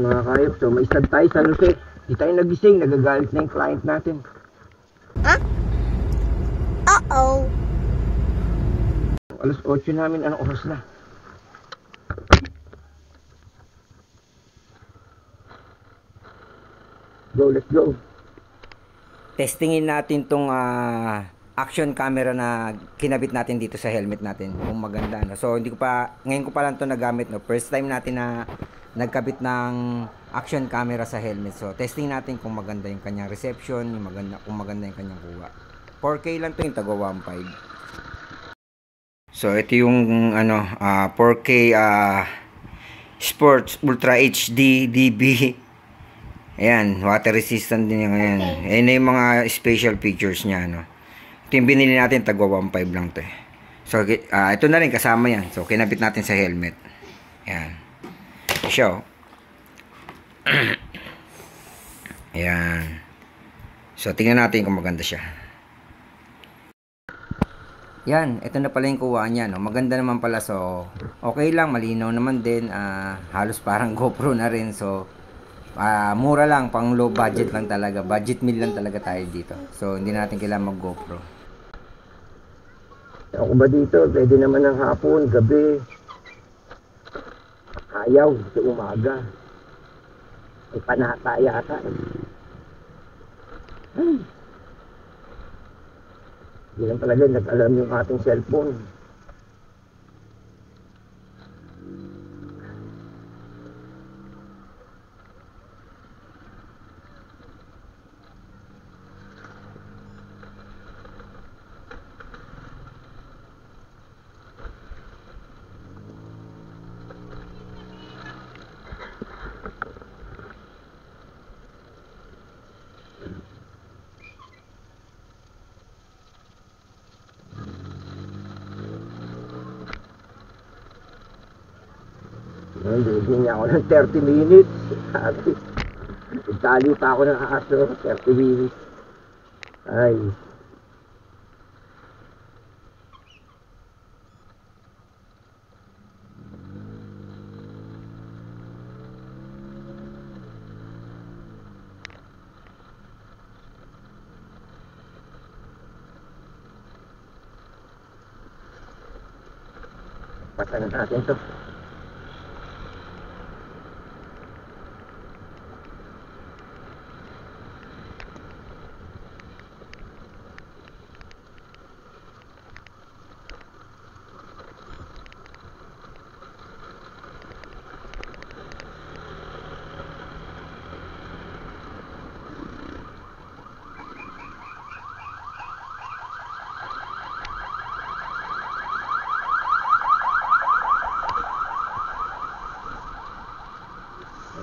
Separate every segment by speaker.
Speaker 1: natin mga kayop. So may stud tayo sa Jose. Di tayo nagising, nagagalit na yung client natin.
Speaker 2: Huh? Uh-oh.
Speaker 1: Alas 8 namin, anong oras na? Go, let's go. Testingin natin tong action camera na kinabit natin dito sa helmet natin. Kung maganda, no? So ngayon ko pa lang to nagamit, no? First time natin na nagkabit ng action camera sa helmet. So testing natin kung maganda yung kanyang reception, kung maganda yung kanyang kuha. 4K lang to, yung tago 1.5. So ito yung 4K Sports Ultra HD DB. Ayan, water resistant din yung ayan. Ayan na yung mga special features niya, no. Ito yung binili natin, tagwa 1.5 lang to eh. So ito na rin kasama yan. So kinabit natin sa helmet. Ayan. Siya, oh. Ayan. So tingnan natin kung maganda siya. Yan, ito na pala yung kuha niya, no. Maganda naman pala, so okay lang, malinaw naman din. Halos parang GoPro na rin, so mura lang, pang low budget lang talaga. Budget meal lang talaga tayo dito. So hindi natin kailangan mag GoPro. Ako ba dito, pwede naman ng hapon, gabi. Ayaw, sa umaga. May panata yata. Hindi lang talaga nag-alam yung ating cellphone. Hindi niya ako ng 30 minutes. Itali pa ako ng aso, 30 minutes. Ay. Patayin natin ito.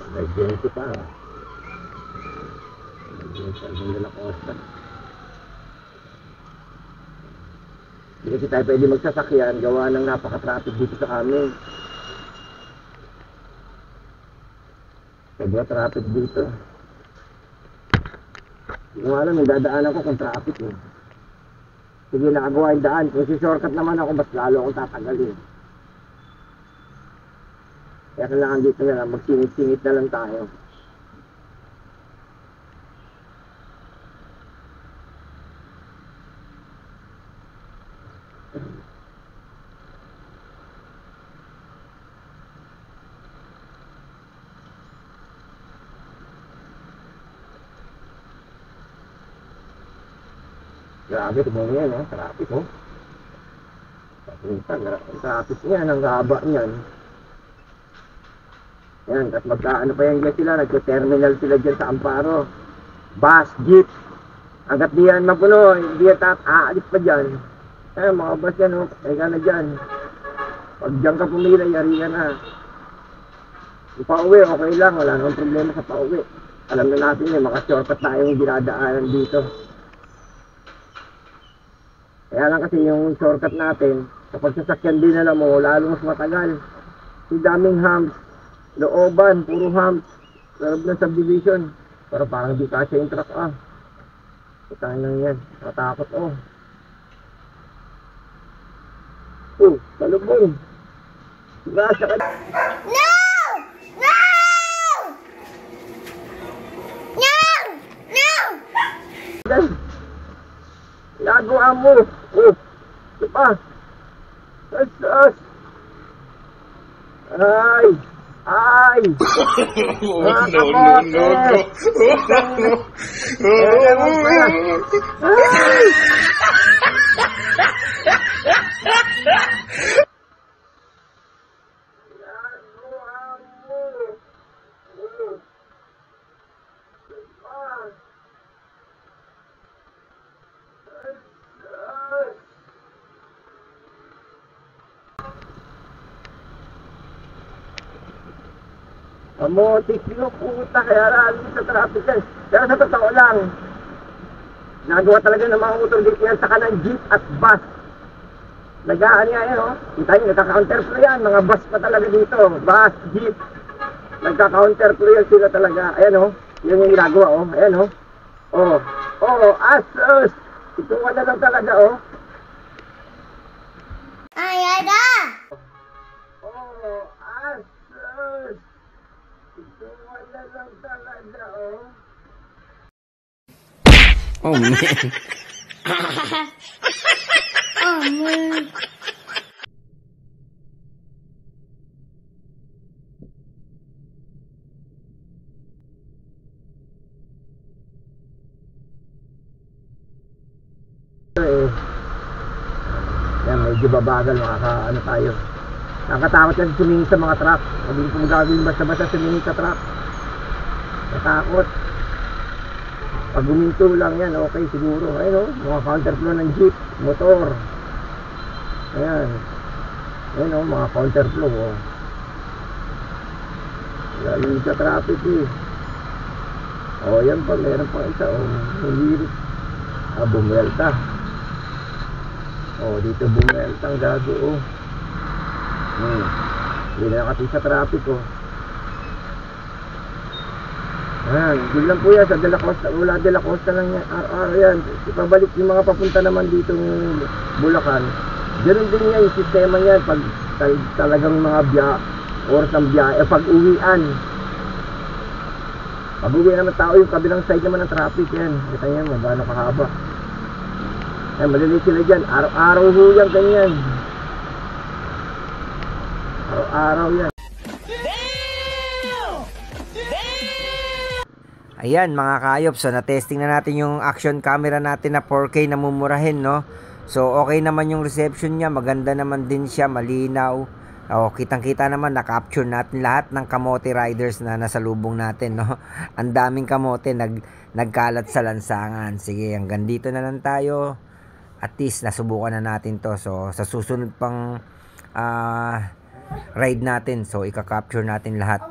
Speaker 1: Nag-20 pa. Nag-20 na Costa. Hindi kasi tayo pwede magsasakyan, gawa ng napaka-traffic dito sa amin. Sobra traffic dito. Hindi ko alam, yung dadaanan ko kung traffic eh. Sige, nakagawa yung daan. Kung si shortcut naman ako, mas lalo akong tatagalin. Kaya kailangan dito na lang, magsingit-singit na lang tayo. Grabe, tignan niya, no? Traffic, oh. Traffic niya, ang haba niyan. Yan, tapos magkaano pa yan dyan sila, nagka-terminal sila dyan sa Amparo. Bus, jeep. Hanggat di yan mapuno, hindi yan aalis pa dyan. Eh, mga bus yan, oh, kaya na dyan. Pag dyan ka pumila, yari ka na. Yung pauwi, okay lang, wala nang problema sa pauwi. Alam na natin yun, maka-shortcut tayong dinadaanan dito. Kaya lang kasi yung shortcut natin, kapag sasakyan din na mo, lalo mas matagal. Si daming hams. Looban, puro hams. Larab ng subdivision. Pero parang di kasya yung truck, Itahan lang yan. Matakot, salubong. Kasya ka.
Speaker 2: No! No!
Speaker 1: Yan. Ginagawa mo. Oh. Ito pa. As. Ay. Ay.
Speaker 2: Oh, no.
Speaker 1: Ay. Kamotik yung puta, kaya rally sa traffic yan. Pero sa totoo lang, nagawa talaga ng mga motor dito yan sa kanang jeep at bus. Nagaan nga yan, oh. Kita nyo, nagka-counterflow yan. Mga bus pa talaga dito. Bus, jeep. Nagka-counterflow yan sila talaga. Ayan, oh. Yan yung ginagawa, oh. Ayan, oh. Asus. Ito wala lang talaga, oh.
Speaker 3: Ayada!
Speaker 1: Asus. Ito wala lang talaga, oh.
Speaker 2: Oh, man.
Speaker 3: Oh, man.
Speaker 1: Yan, medyo babagal, ano tayo. Nakatakot yan sumingin sa mga truck. Sabi ko gagawin basta-basta sumingin sa truck. Natakot. Pag guminto lang yan, okay siguro. Ayun, oh, mga counterflow ng jeep, motor. Ayan. Ayun, oh, mga counterflow, oh. Lalo sa traffic, eh. Oh, yan pa, meron pa isa, oh. Hulirit. Bumelta. Oh, dito bumelta ang gago, oh. Hindi na nakati sa traffic, oh. Ayan, yun lang po yan sa De La Costa. Wala De La Costa lang yan. Araw-araw yan. Pabalik yung mga papunta naman dito ng Bulacan. Ganun din yan, yung sistema yan. Pag talagang mga oras ng biyahe, pag uwian. Pag uwi naman tao, yung kabilang side naman ng traffic yan. Kita nyo, magano kahaba. Ayan, malilit sila dyan. Araw-araw ho yan, ganyan. Araw-araw yan.
Speaker 4: Ayan mga kayop, so na-testing na natin yung action camera natin na 4K na mumurahin, no? So okay naman yung reception niya, maganda naman din siya, malinaw. Oh, kitang-kita naman, na-capture natin lahat ng kamote riders na nasa lubong natin, no? Ang daming kamote nagkalat sa lansangan. Sige, hanggang dito na lang tayo. At least nasubukan na natin to. So sa susunod pang ride natin, so ika-capture natin lahat.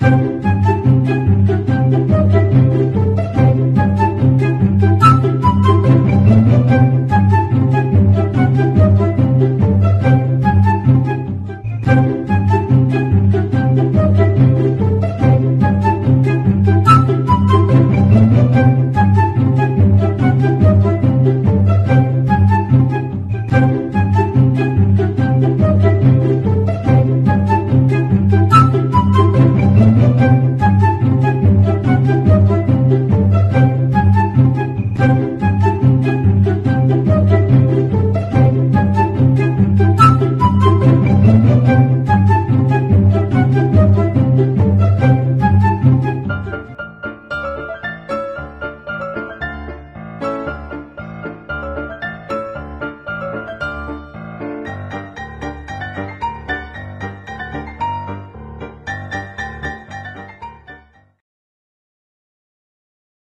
Speaker 3: man.